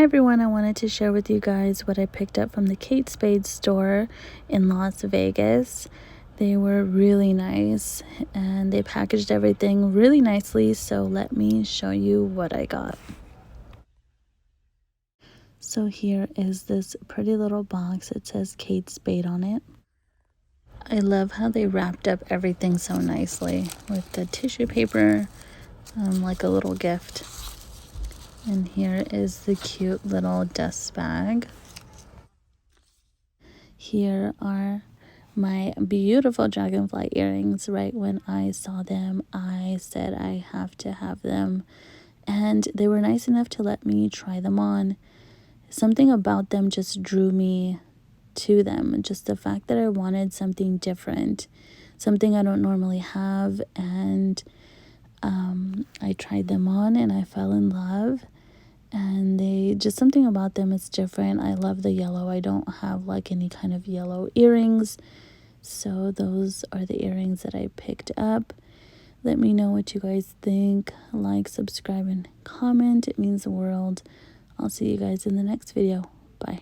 Hi everyone, I wanted to share with you guys what I picked up from the Kate Spade store in Las Vegas. They were really nice and they packaged everything really nicely, so let me show you what I got. So here is this pretty little box. It says Kate Spade on it. I love how they wrapped up everything so nicely with the tissue paper, like a little gift. And here is the cute little dust bag. Here are my beautiful dragonfly earrings. Right when I saw them, I said I have to have them. And they were nice enough to let me try them on. Something about them just drew me to them. Just the fact that I wanted something different, something I don't normally have. And I tried them on and I fell in love. And they just, something about them is different. I love the yellow. I don't have like any kind of yellow earrings, so those are the earrings that I picked up. Let me know what you guys think. Like, subscribe, and comment. It means the world. I'll see you guys in the next video. Bye.